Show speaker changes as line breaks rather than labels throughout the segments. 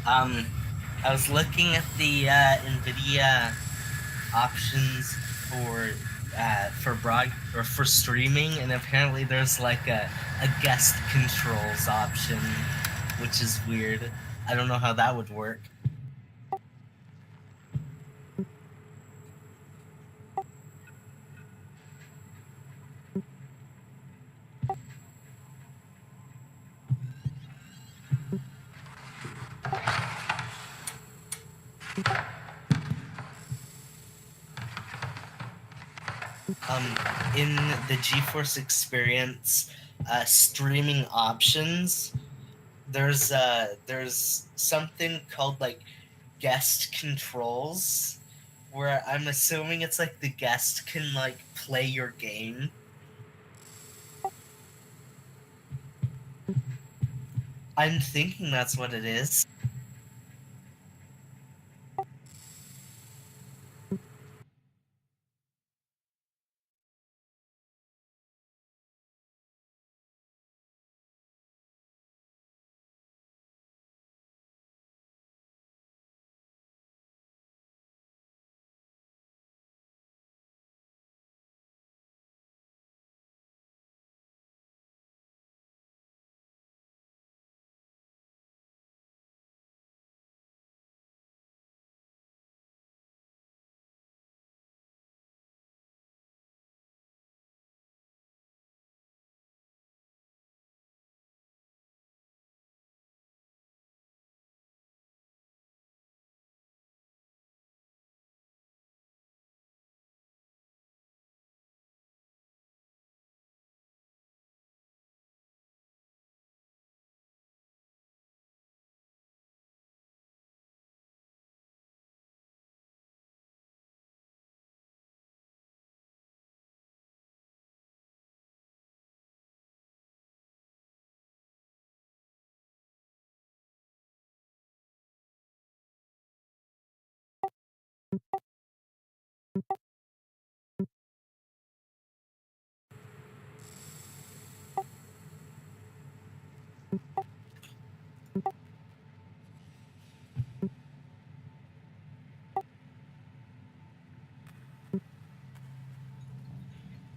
Um, I was looking at the NVIDIA options for broad or for streaming, and apparently there's like a guest controls option, which is weird. I don't know how that would work. Um, in the GeForce experience streaming options, there's something called like guest controls, where I'm assuming it's like the guest can like play your game. I'm thinking that's what it is.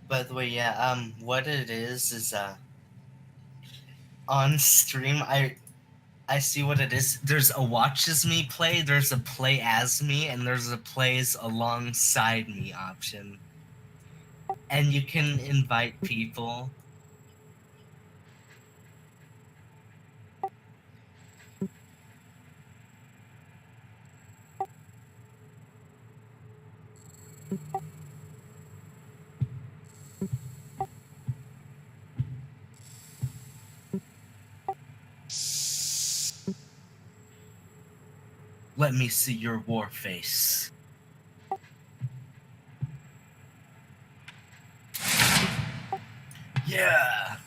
By the way, yeah, what it is on stream I see what it is. There's a watch as me play, there's a play as me, and there's a plays alongside me option. And you can invite people. Let me see your war face. Yeah.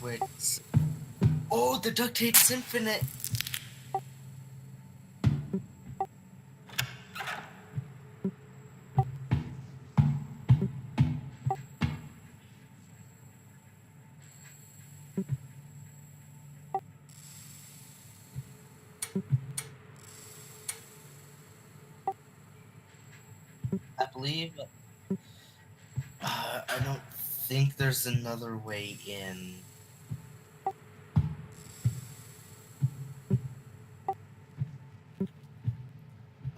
Wait. Oh, the duct tape's infinite. I believe. I don't think there's another way in.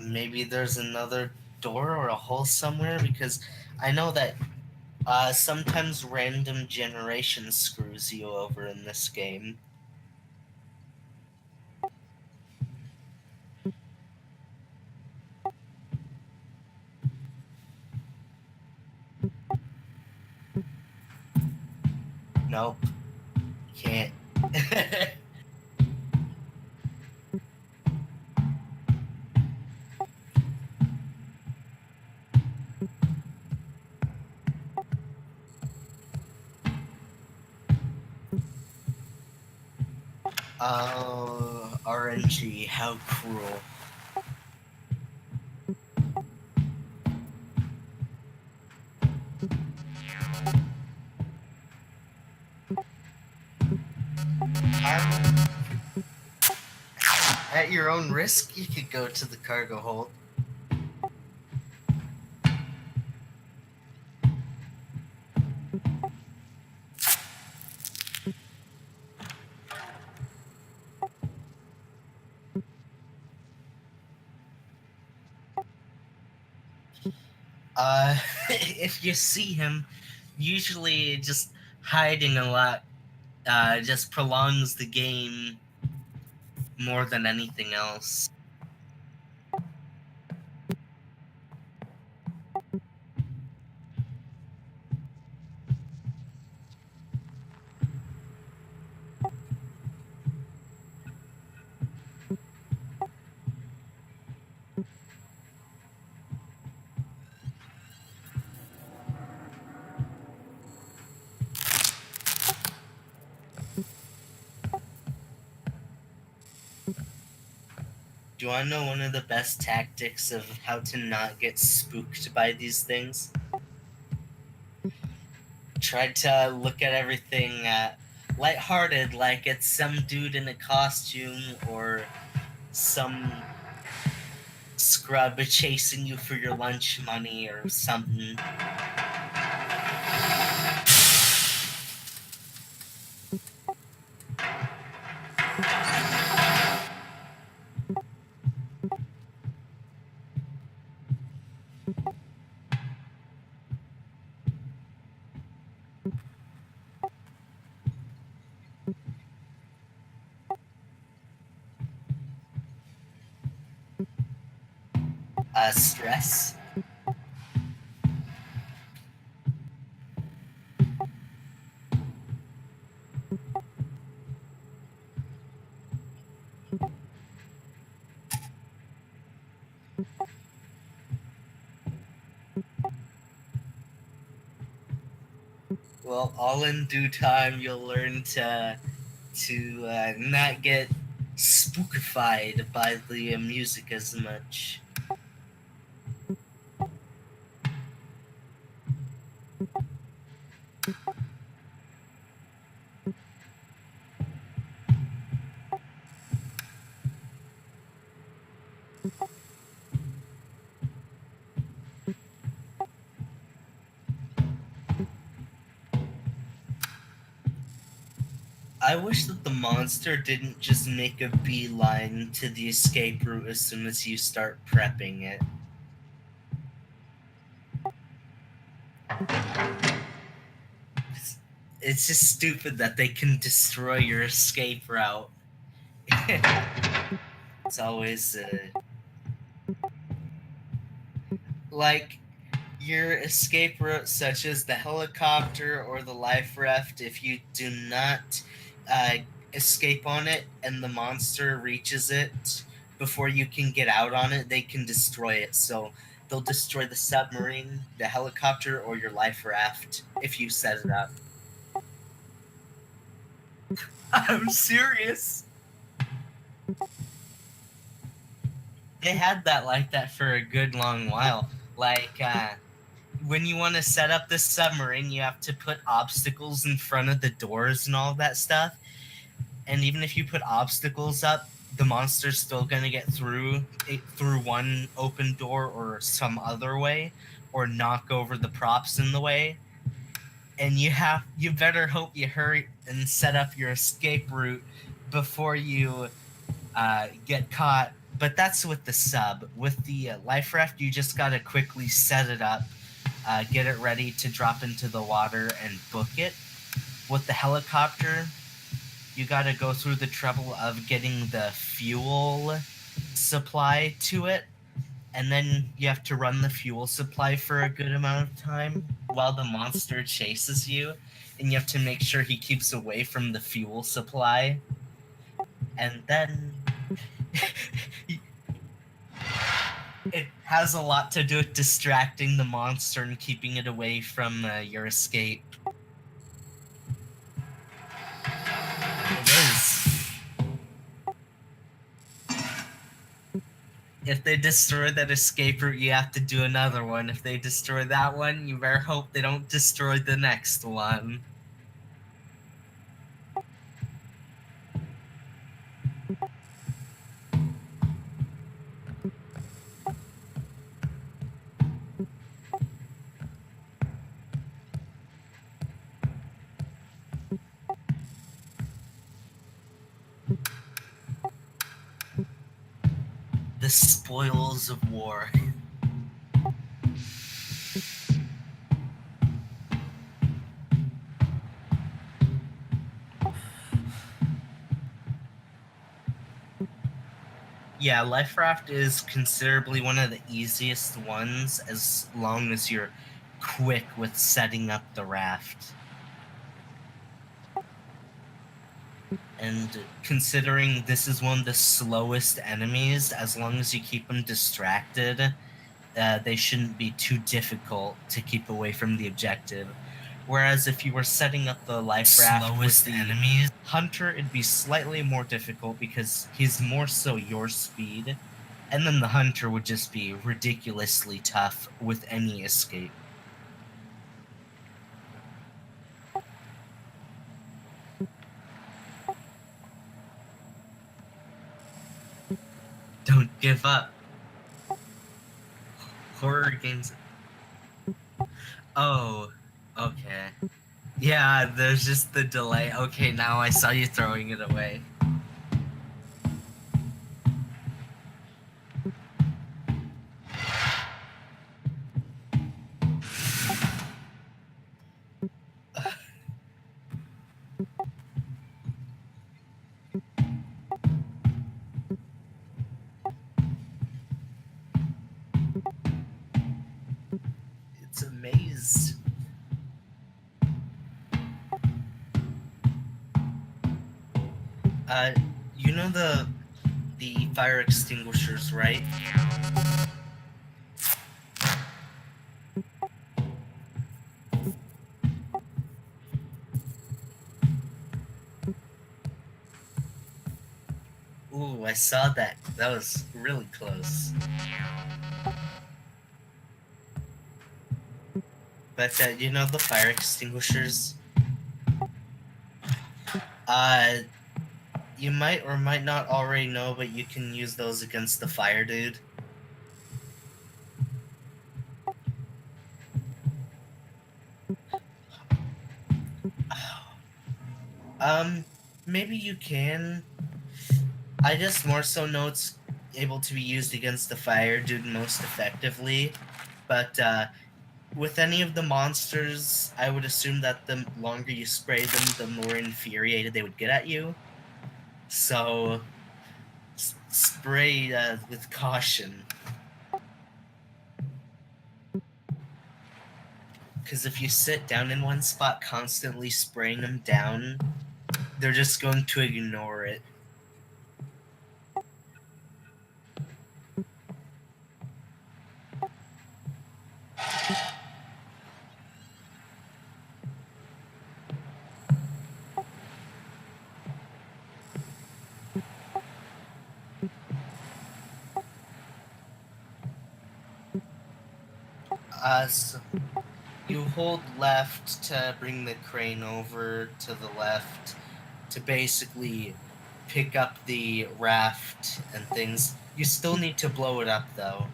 Maybe there's another door or a hole somewhere, because I know that sometimes random generation screws you over in this game. Nope, can't. Oh, RNG, how cruel. Um, at your own risk, you could go to the cargo hold. If you see him, usually just hiding a lot just prolongs the game more than anything else. Do you want to know one of the best tactics of how to not get spooked by these things? Try to look at everything lighthearted, like it's some dude in a costume or some scrub chasing you for your lunch money or something. Stress. Well, all in due time, you'll learn to not get spookified by the music as much. I wish that the monster didn't just make a beeline to the escape route as soon as you start prepping it. It's just stupid that they can destroy your escape route. It's always like your escape route, such as the helicopter or the life raft. If you do not uh, escape on it and the monster reaches it before you can get out on it, they can destroy it. So they'll destroy the submarine, the helicopter, or your life raft if you set it up. I'm serious. They had that like that for a good long while. Like, when you want to set up this submarine, you have to put obstacles in front of the doors and all that stuff. And even if you put obstacles up, the monster's still gonna get through one open door or some other way, or knock over the props in the way. And you better hope you hurry and set up your escape route before you get caught But that's with the sub. With the life raft, you just gotta quickly set it up, get it ready to drop into the water, and book it. With the helicopter, you gotta go through the trouble of getting the fuel supply to it, and then you have to run the fuel supply for a good amount of time while the monster chases you, and you have to make sure he keeps away from the fuel supply. And then it has a lot to do with distracting the monster and keeping it away from your escape. It is. If they destroy that escape route, you have to do another one. If they destroy that one, you better hope they don't destroy the next one. The spoils of war. Yeah, Life Raft is considerably one of the easiest ones as long as you're quick with setting up the raft. And considering this is one of the slowest enemies, as long as you keep them distracted, they shouldn't be too difficult to keep away from the objective. Whereas if you were setting up the life raft with the enemies, hunter, it'd be slightly more difficult because he's more so your speed, and then the hunter would just be ridiculously tough with any escape. Don't give up. Horror games. Oh, okay. Yeah, there's just the delay. Okay, now I saw you throwing it away. It's a maze. You know the fire extinguishers, right? Ooh, I saw that. That was really close. But you know the fire extinguishers? Uh, you might or might not already know, but you can use those against the fire dude. Maybe you can. I just more so know it's able to be used against the fire dude most effectively, but with any of the monsters, I would assume that the longer you spray them, the more infuriated they would get at you. So, spray with caution. Because if you sit down in one spot constantly spraying them down, they're just going to ignore it. So you hold left to bring the crane over to the left to basically pick up the raft and things. You still need to blow it up though.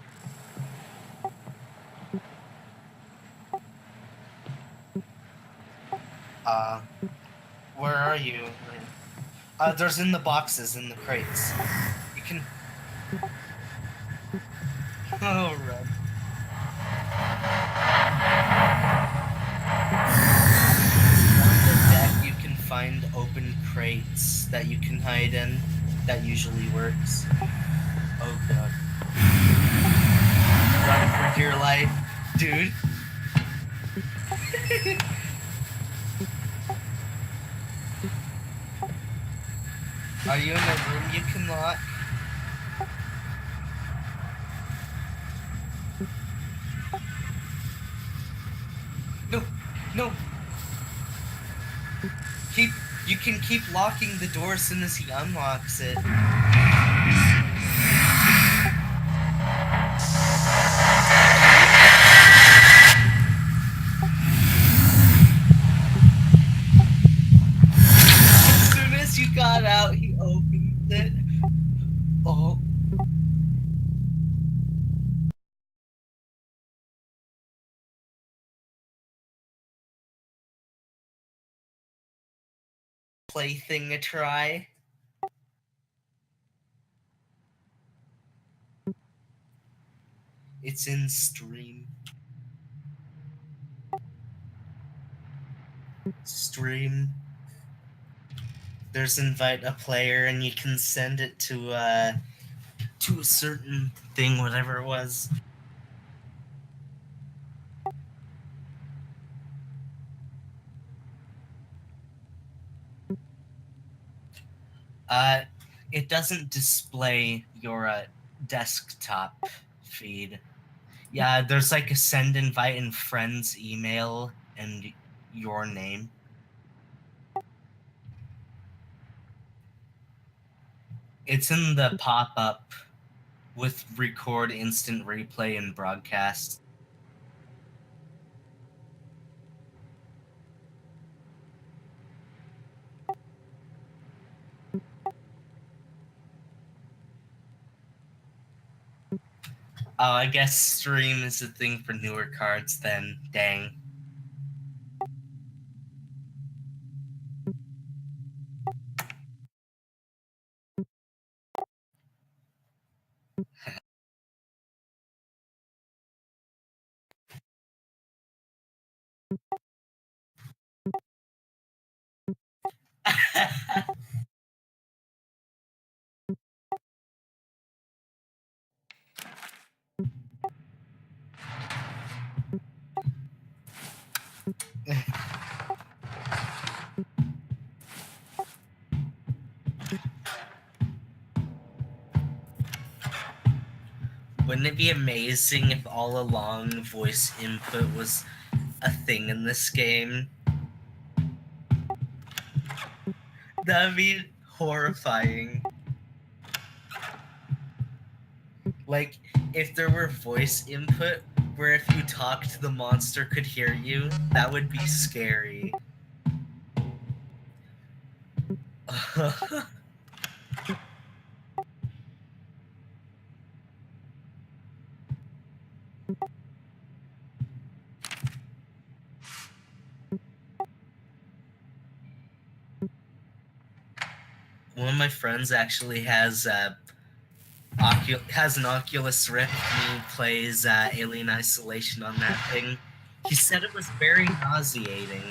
Where are you? There's in the boxes, in the crates. You can Oh, run. On the deck, you can find open crates that you can hide in. That usually works. Oh god. Run for your life, dude. Are you in a room you can lock? No, no. You can keep locking the door as soon as he unlocks it. As soon as you got out, he opens it. Oh. Plaything a try. It's in stream. Stream. There's invite a player and you can send it to a certain thing, whatever it was. It doesn't display your desktop feed. Yeah, there's like a send invite in friends email and your name. It's in the pop-up with record, instant replay, and broadcast. Oh, I guess stream is a thing for newer cards then. Dang. Wouldn't it be amazing if all along voice input was a thing in this game? That'd be horrifying. Like, if there were voice input where if you talked, the monster could hear you, that would be scary. One of my friends actually has an Oculus Rift and he plays Alien Isolation on that thing. He said it was very nauseating.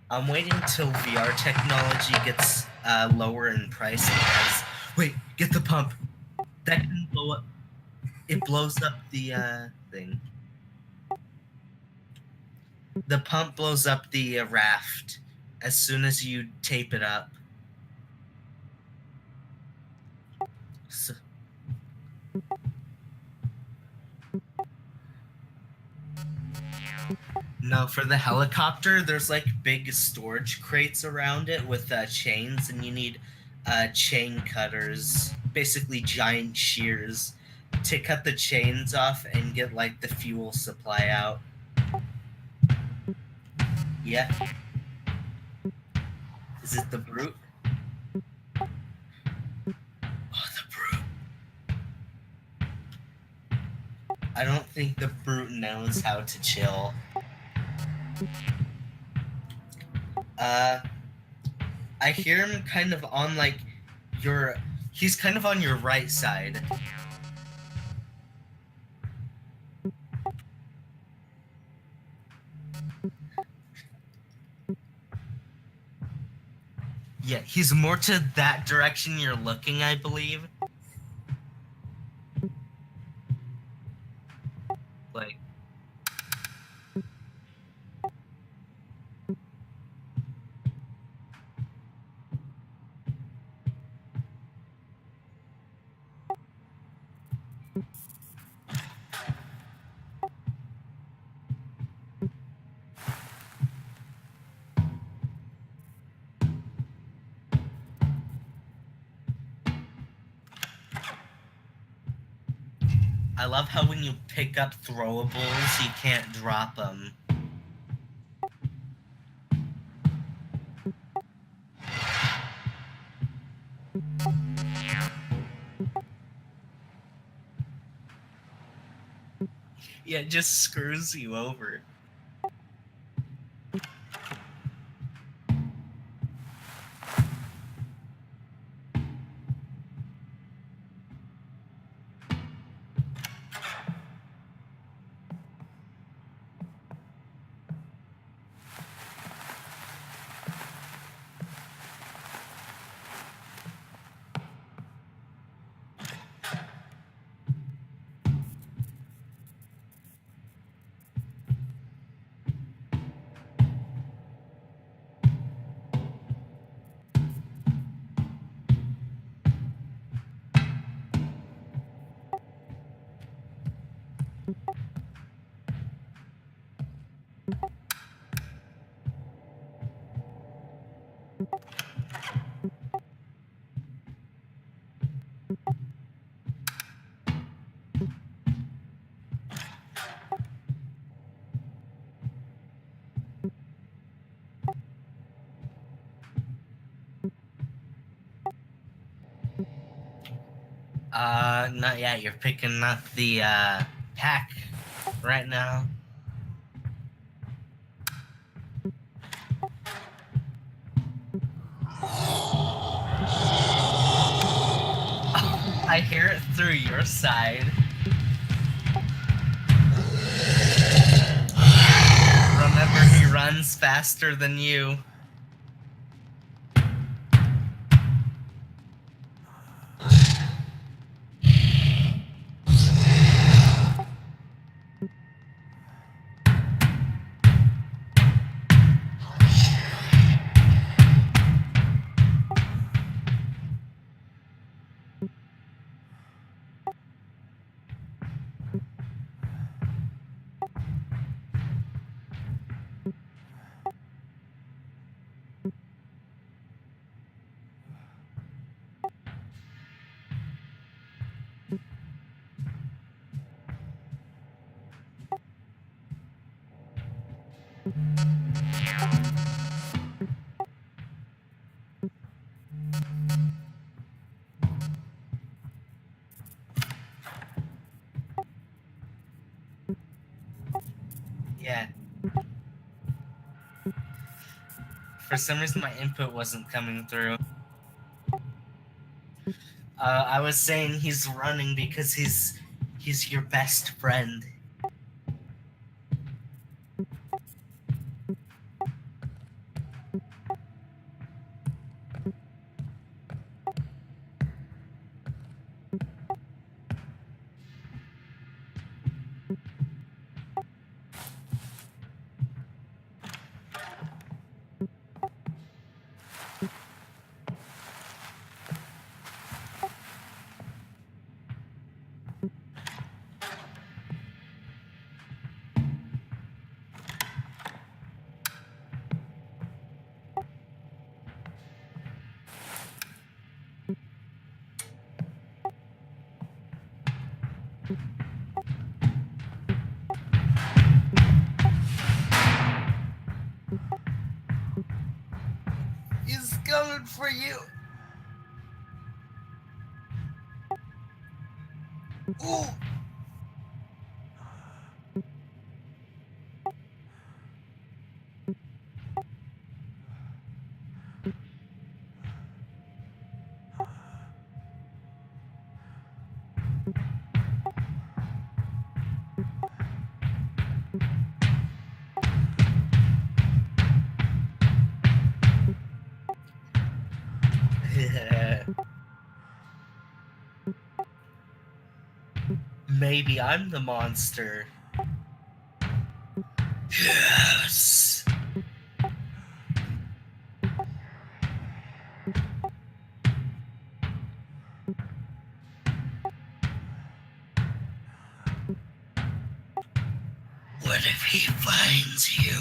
I'm waiting till VR technology gets lower in price. Wait, get the pump. That can blow up. It blows up the thing. The pump blows up the raft as soon as you tape it up. So, no, for the helicopter, there's like big storage crates around it with chains, and you need chain cutters, basically giant shears, to cut the chains off and get like the fuel supply out. Yeah. Is it the brute? Oh, the brute. I don't think the brute knows how to chill. I I hear him kind of on like he's kind of on your right side. Yeah, he's more to that direction you're looking, I believe. Like, I love how when you pick up throwables, you can't drop them. Yeah, it just screws you over. Not yet. You're picking up the pack right now. I hear it through your side. Remember, he runs faster than you. Yeah. For some reason, my input wasn't coming through. I was saying he's running because he's your best friend. He's coming for you. Ooh. Maybe I'm the monster. Yes! What if he finds you?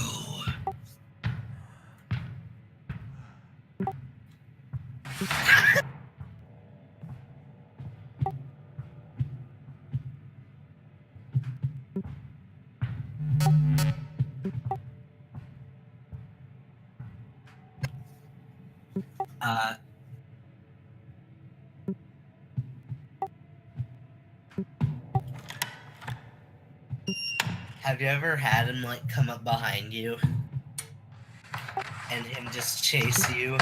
Have you ever had him like come up behind you and him just chase you?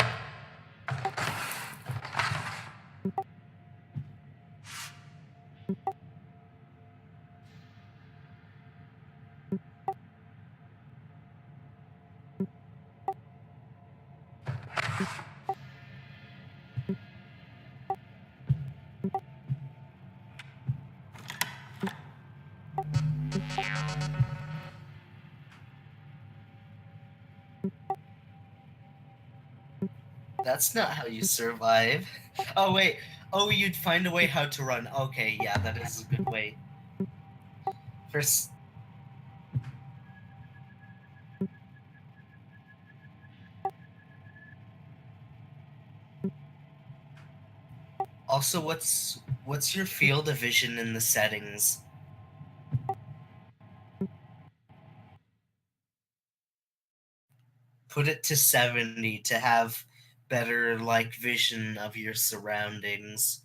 That's not how you survive. Oh, wait. Oh, you'd find a way how to run. Okay, yeah, that is a good way. First. Also, what's your field of vision in the settings? Put it to 70 to have better like vision of your surroundings.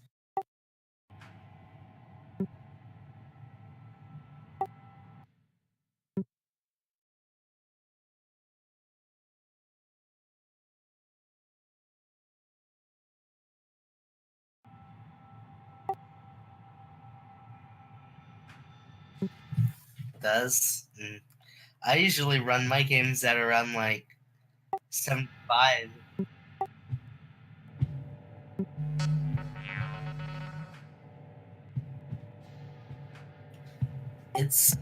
Does? I usually run my games at around like 75. It's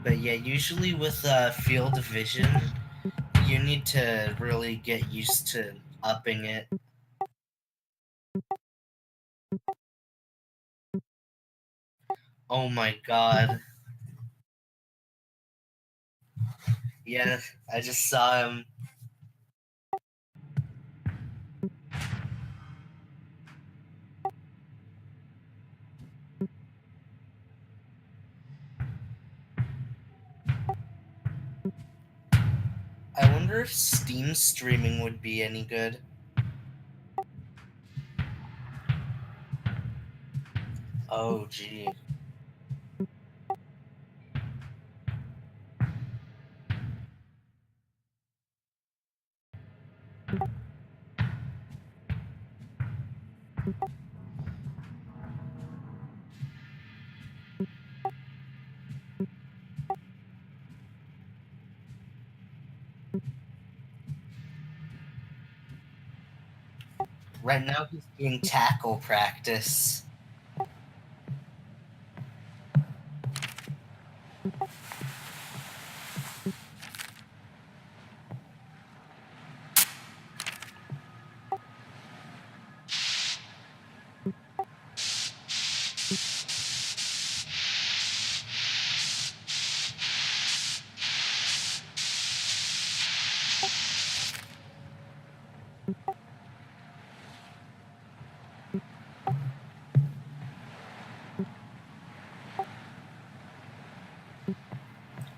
But yeah, usually with field of vision, you need to really get used to upping it. Oh my god. Yeah, I just saw him. I wonder if Steam streaming would be any good. Oh, gee. Right now he's doing tackle practice.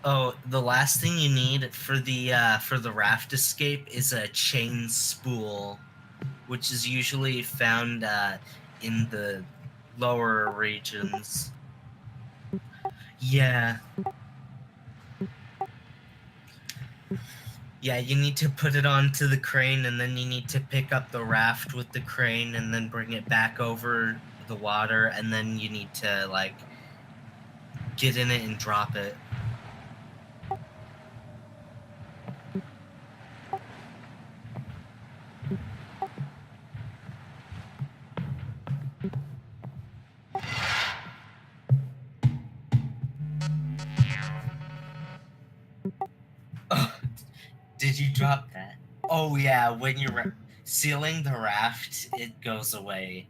Oh, the last thing you need for the raft escape is a chain spool, which is usually found in the lower regions. Yeah. Yeah, you need to put it onto the crane, and then you need to pick up the raft with the crane and then bring it back over the water, and then you need to, like, get in it and drop it. Oh, did you drop that? Oh yeah, when you're sealing the raft, it goes away.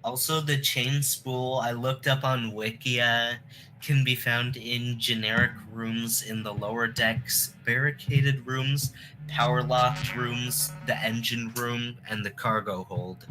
Also, the chain spool I looked up on Wikia can be found in generic rooms in the lower decks, barricaded rooms, power locked rooms, the engine room, and the cargo hold.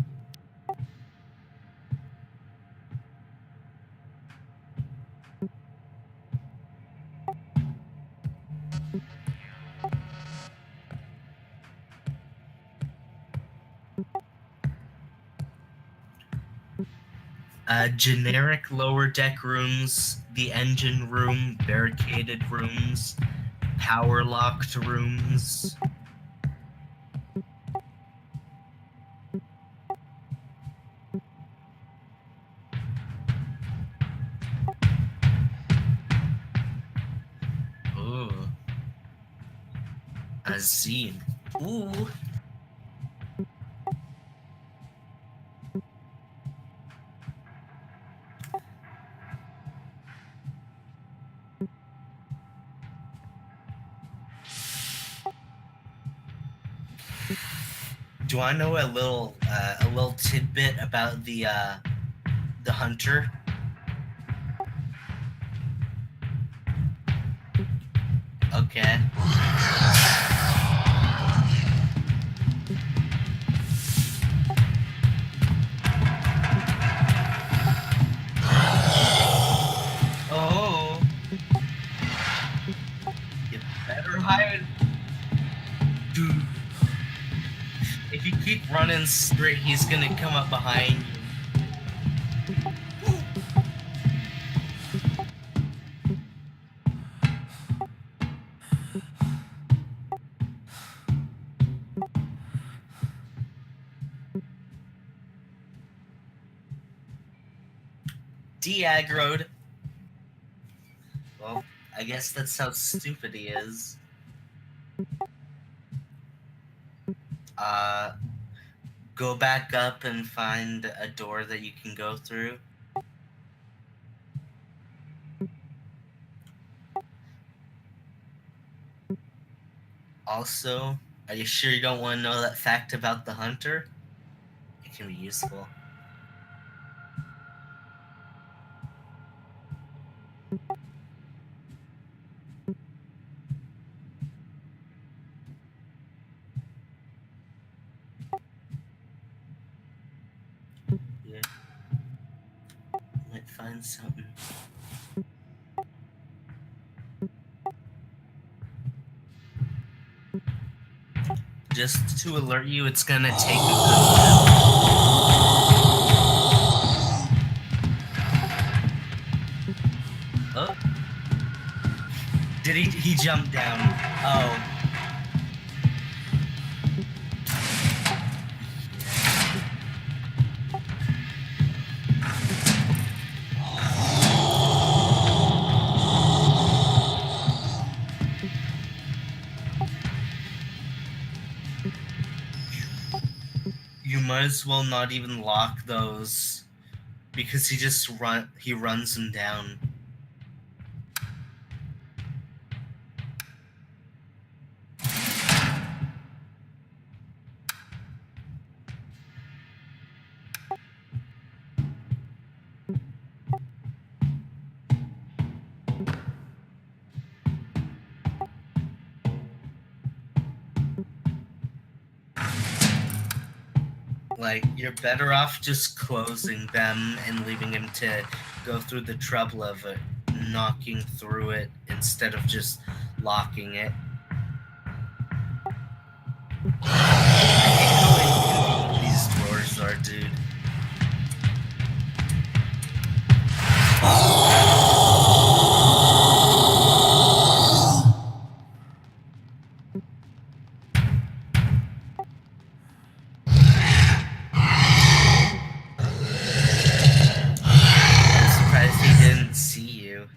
Generic lower deck rooms, the engine room, barricaded rooms, power locked rooms. Ooh. A zine. Ooh. Do I know a little tidbit about the hunter? Okay. Oh. You better hide. Dude. If you keep running straight, he's gonna come up behind you. De-aggroed. Well, I guess that's how stupid he is. Go back up and find a door that you can go through. Also, are you sure you don't want to know that fact about the hunter? It can be useful. Yeah. Might find something. Just to alert you, it's gonna take a good while. Oh. Did he jumped down? Oh. You might as well not even lock those, because he runs them down. Like, you're better off just closing them and leaving him to go through the trouble of knocking through it instead of just locking it. I hate how inconvenient these drawers are, dude. I'm surprised he didn't see you.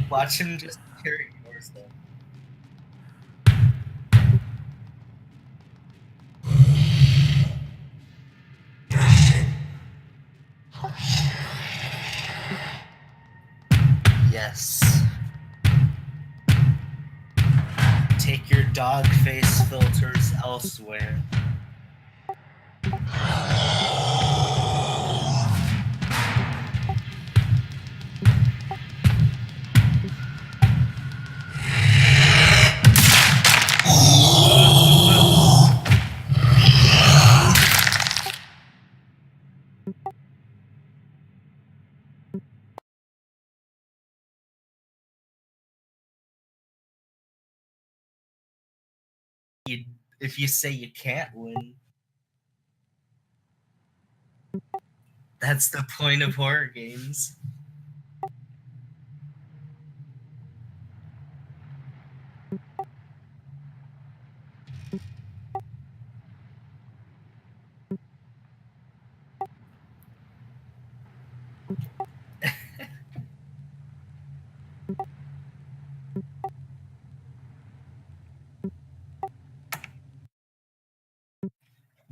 Watch him just carry yours though. Yes. Take your dog face filters elsewhere. If you say you can't win, that's the point of horror games.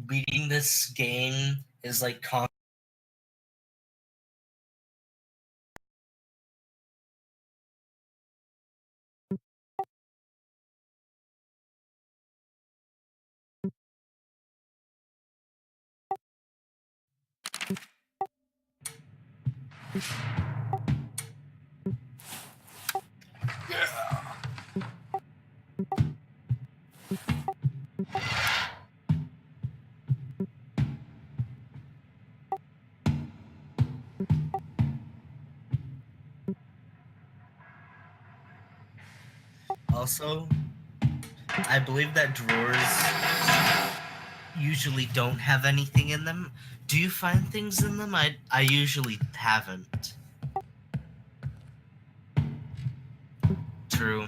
Beating this game is like also, I believe that drawers usually don't have anything in them. Do you find things in them? I usually haven't. True.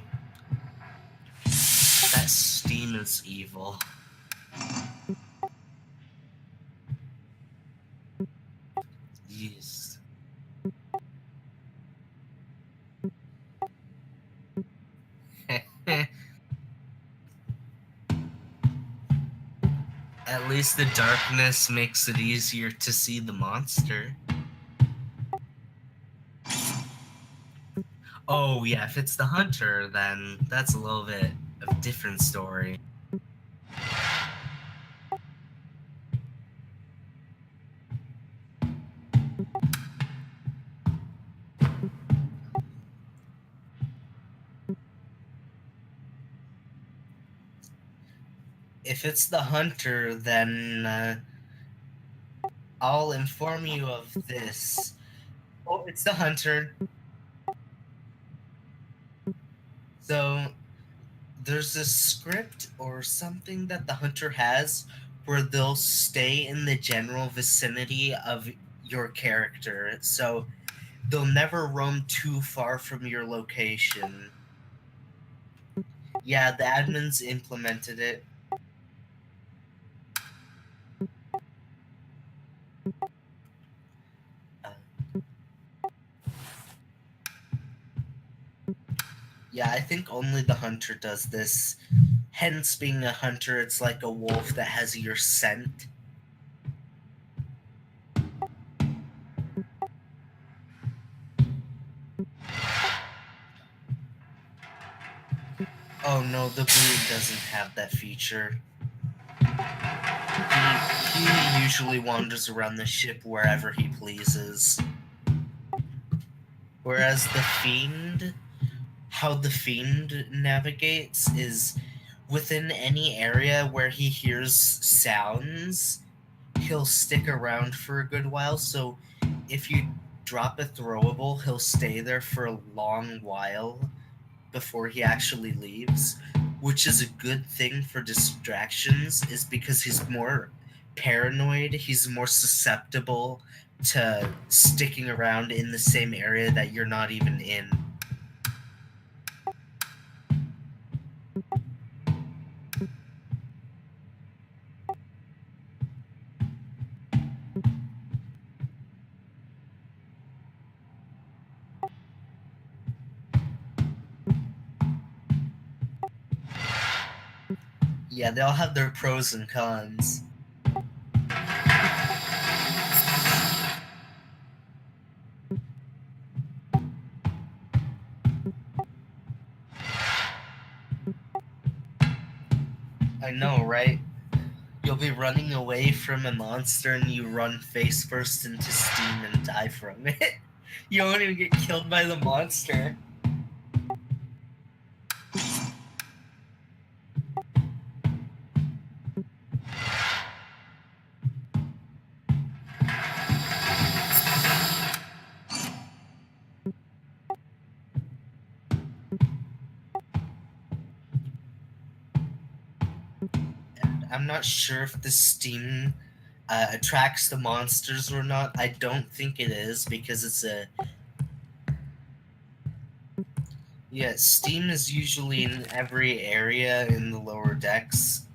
That Steam is evil. Yes. At least the darkness makes it easier to see the monster. Oh yeah, if it's the hunter, then that's a little bit of a different story. If it's the hunter, then I'll inform you of this. Oh, it's the hunter. So there's a script or something that the hunter has where they'll stay in the general vicinity of your character. So they'll never roam too far from your location. Yeah, the admins implemented it. Uh, yeah, I think only the hunter does this. Hence, being a hunter, it's like a wolf that has your scent. Oh no, the blue doesn't have that feature. He usually wanders around the ship wherever he pleases. Whereas the fiend, how the fiend navigates is within any area where he hears sounds, he'll stick around for a good while. So if you drop a throwable, he'll stay there for a long while before he actually leaves, which is a good thing for distractions, is because he's more paranoid, he's more susceptible to sticking around in the same area that you're not even in. Yeah, they all have their pros and cons. I know, right? You'll be running away from a monster and you run face first into Steam and die from it. You won't even get killed by the monster. And I'm not sure if the Steam attracts the monsters or not. I don't think it is because it's a... Yeah, Steam is usually in every area in the lower decks.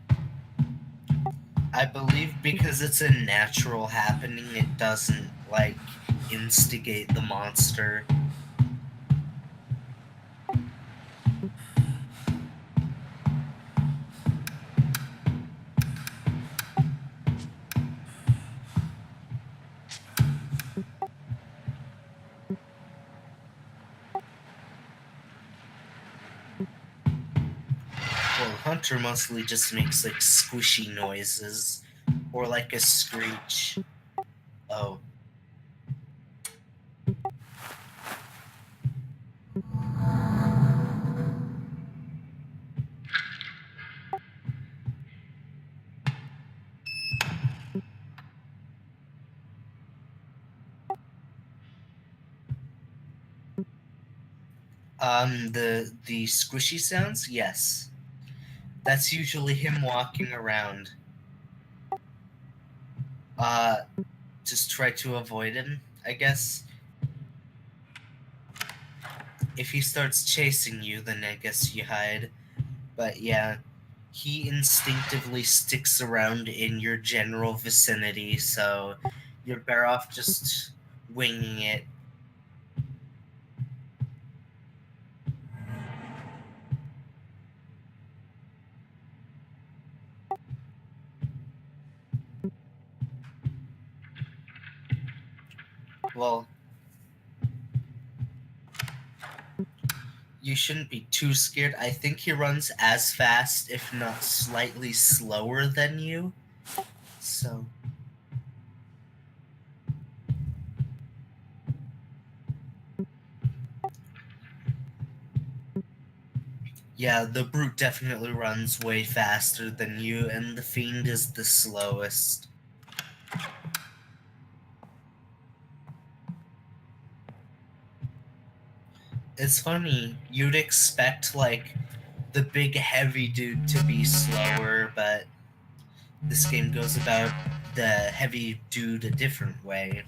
I believe because it's a natural happening, it doesn't, like, instigate the monster. Well, Hunter mostly just makes, like, squishy noises. Or, like, a screech. Oh. The squishy sounds? Yes. That's usually him walking around. Just try to avoid him, I guess. If he starts chasing you, then I guess you hide. But yeah, he instinctively sticks around in your general vicinity, so you're better off just winging it. Well, you shouldn't be too scared. I think he runs as fast, if not slightly slower than you. So... yeah, the Brute definitely runs way faster than you, and the Fiend is the slowest. It's funny, you'd expect, like, the big heavy dude to be slower, but this game goes about the heavy dude a different way.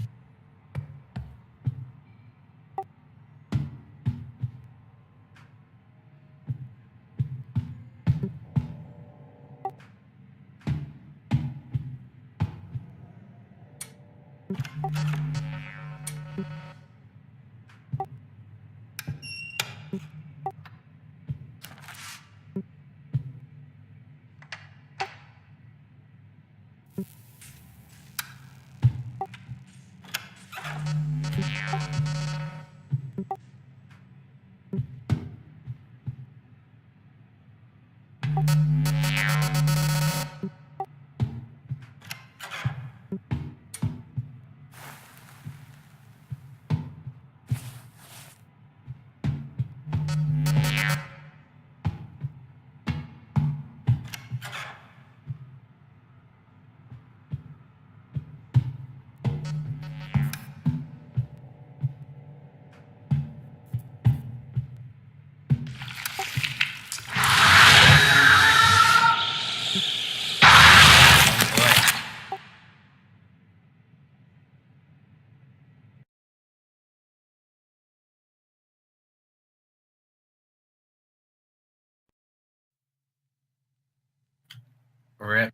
Rip.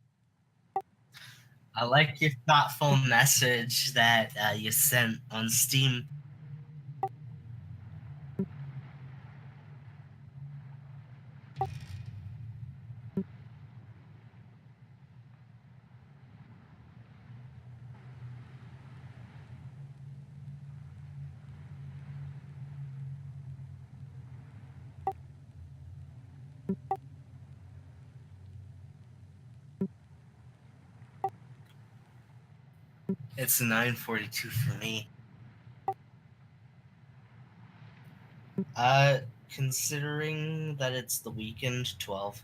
I like your thoughtful message that you sent on Steam. It's 9:42 for me. Considering that it's the weekend, 12.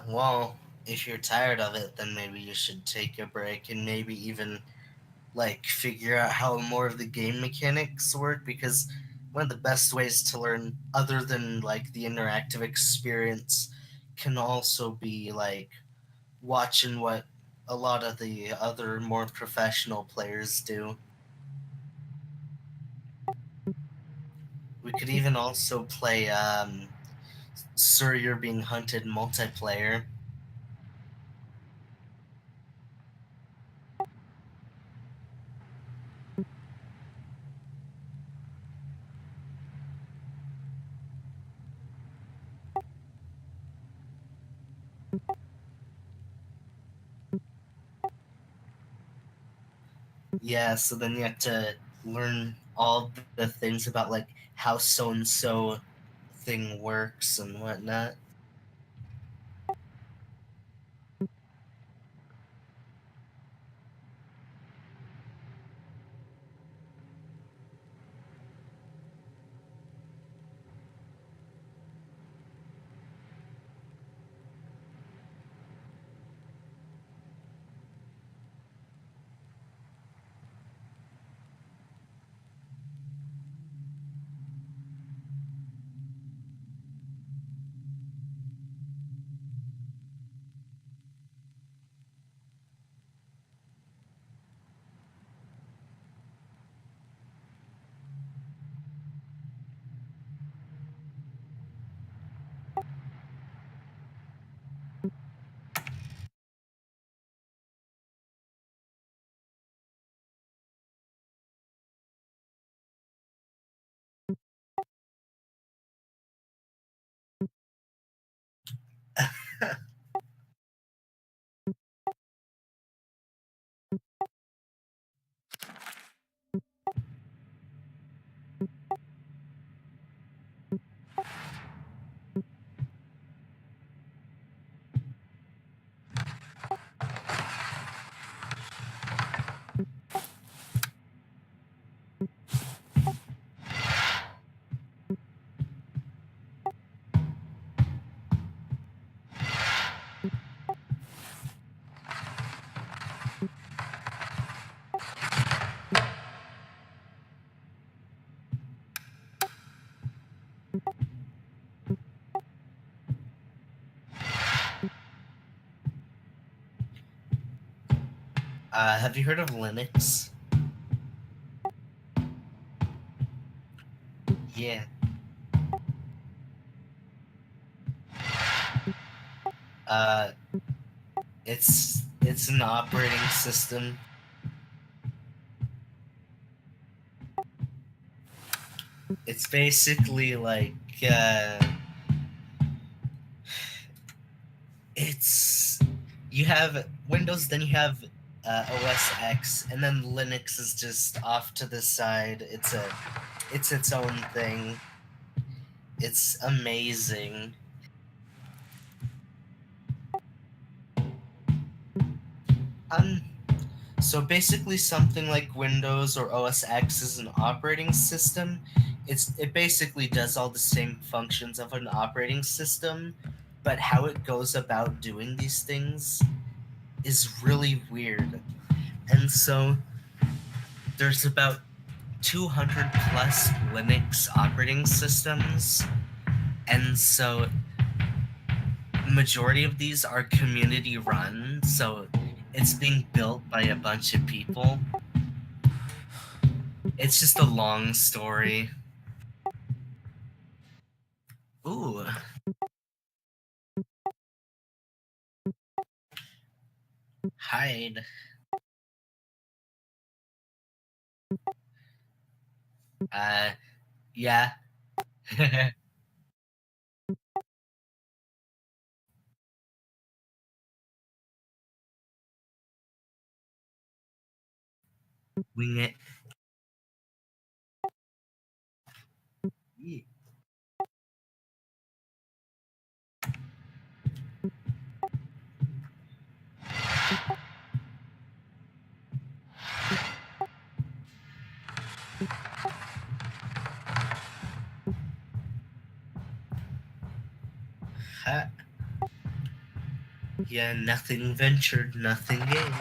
Well, if you're tired of it, then maybe you should take a break and maybe even like figure out how more of the game mechanics work, because one of the best ways to learn other than like the interactive experience can also be like watching what a lot of the other more professional players do. We could even also play Sir You're Being Hunted multiplayer. Yeah, so then you have to learn all the things about like how so and so thing works and whatnot. Have you heard of Linux? Yeah. Uh, it's an operating system. It's basically like it's you have Windows, then you have OS X, and then Linux is just off to the side. It's its own thing. It's amazing. Um, so basically, something like Windows or OS X is an operating system. It basically does all the same functions of an operating system, but how it goes about doing these things is really weird. And so there's about 200 plus Linux operating systems, and so majority of these are community run, so it's being built by a bunch of people. It's just a long story. Ooh. Hide. Yeah. Wing it. Ye- Ha. Yeah, nothing ventured, nothing gained.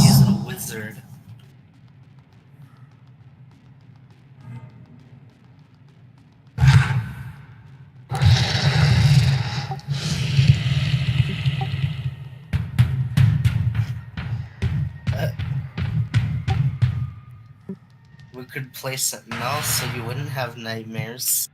He's a wizard. Uh, we could play something else so you wouldn't have nightmares.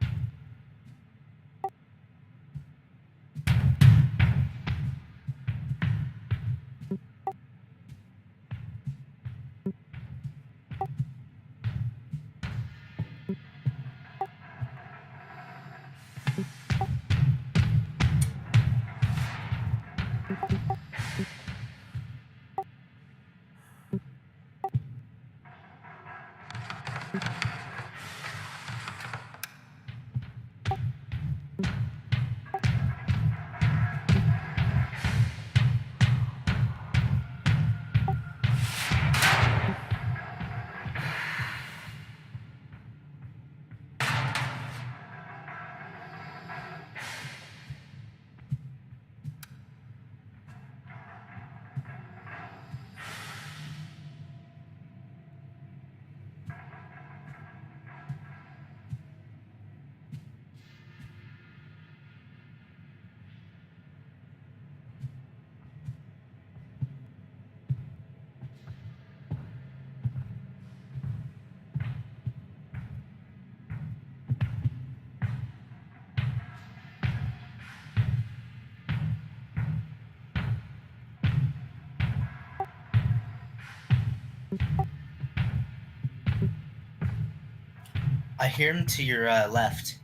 I hear him to your left.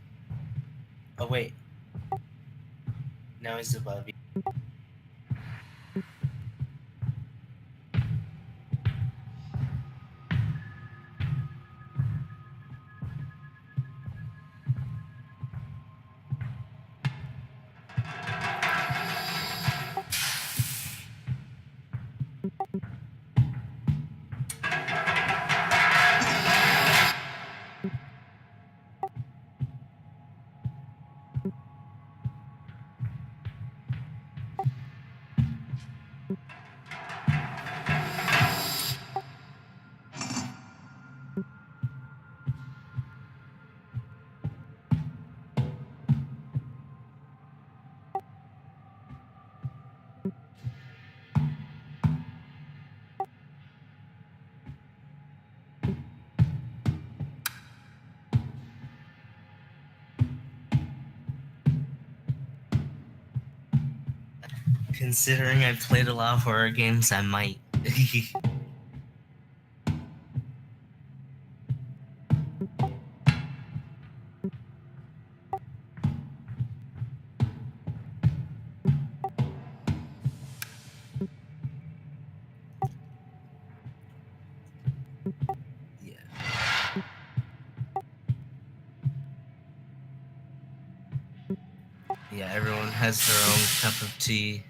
Oh, wait. Now he's above you. Considering I've played a lot of horror games, I might. Yeah. Yeah, everyone has their own cup of tea.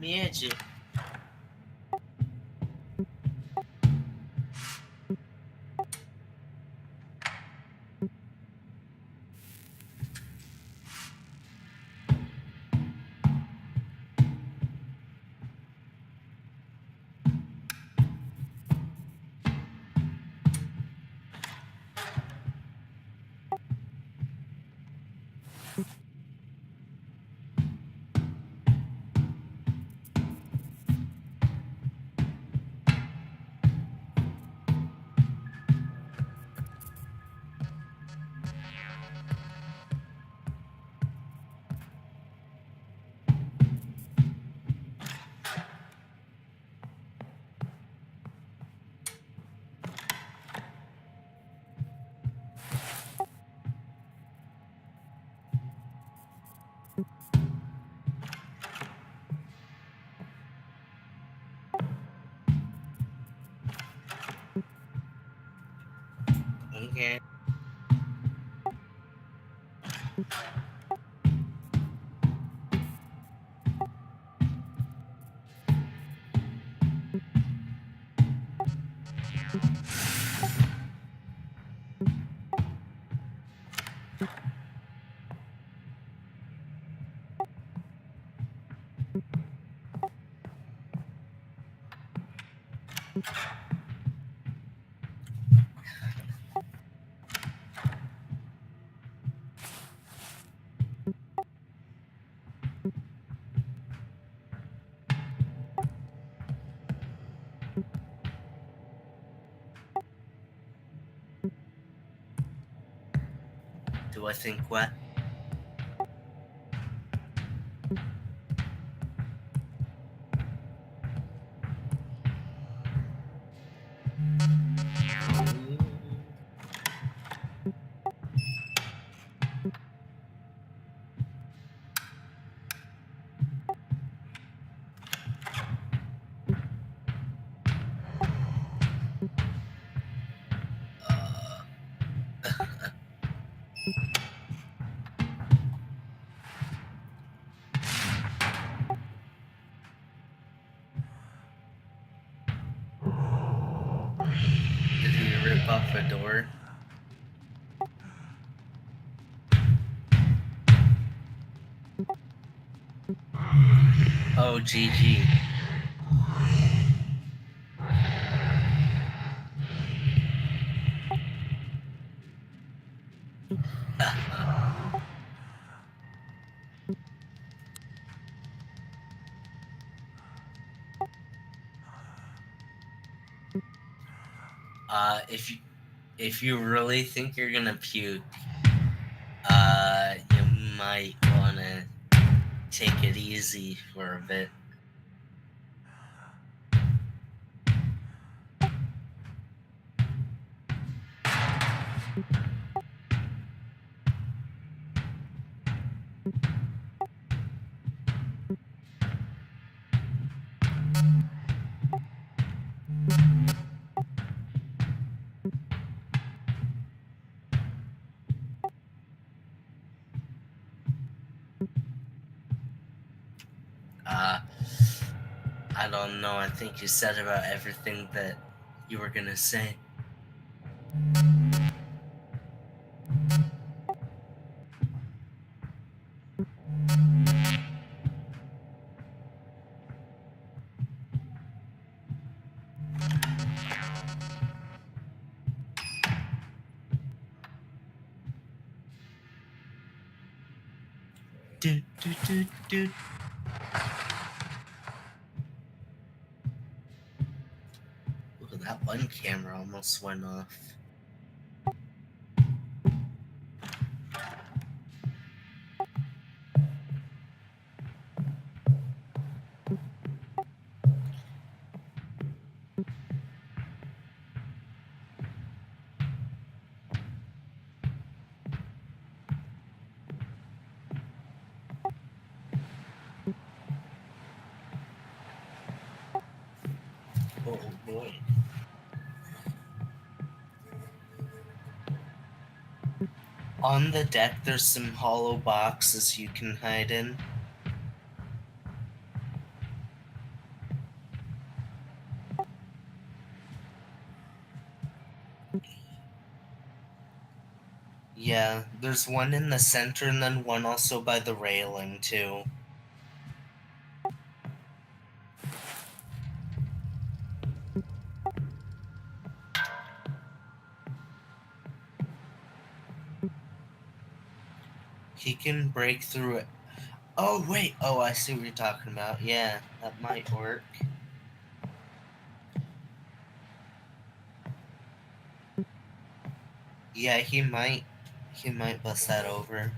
Magic. Okay. Do I think what? rip off a door. Oh, GG. If you really think you're gonna puke, you might wanna take it easy for a bit. Uh, I don't know. I think you said about everything that you were gonna say. Do, do, do, do. Ooh, that one camera almost went off. Oh boy. On the deck, there's some hollow boxes you can hide in. Yeah, there's one in the center and then one also by the railing, too. He can break through it. Oh, wait. Oh, I see what you're talking about. Yeah, that might work. Yeah, he might bust that over.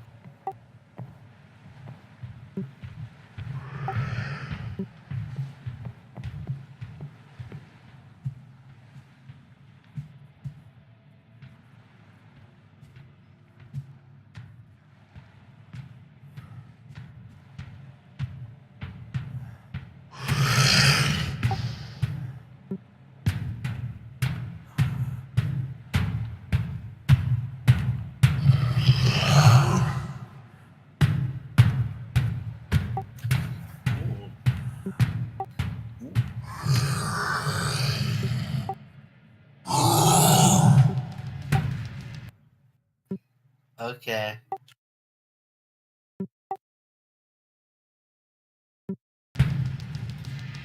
Okay.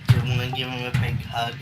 You wanna give him a big hug?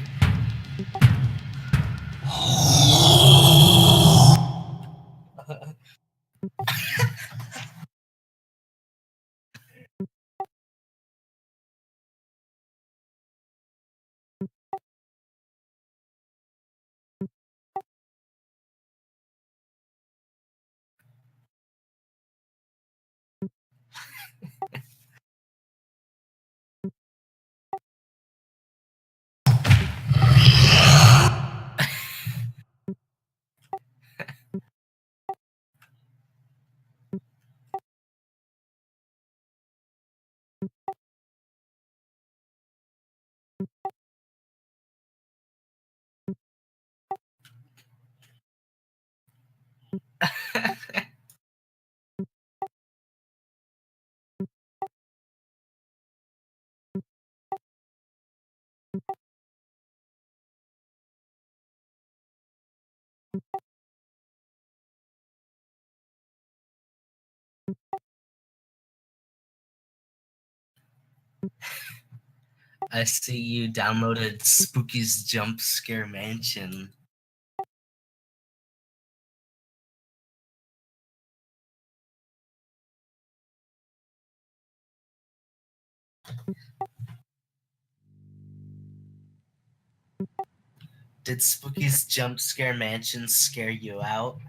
I see you downloaded Spooky's Jump Scare Mansion. Did Spooky's Jump Scare Mansion scare you out?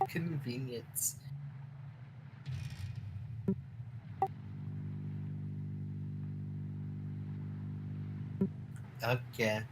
Convenience. Okay.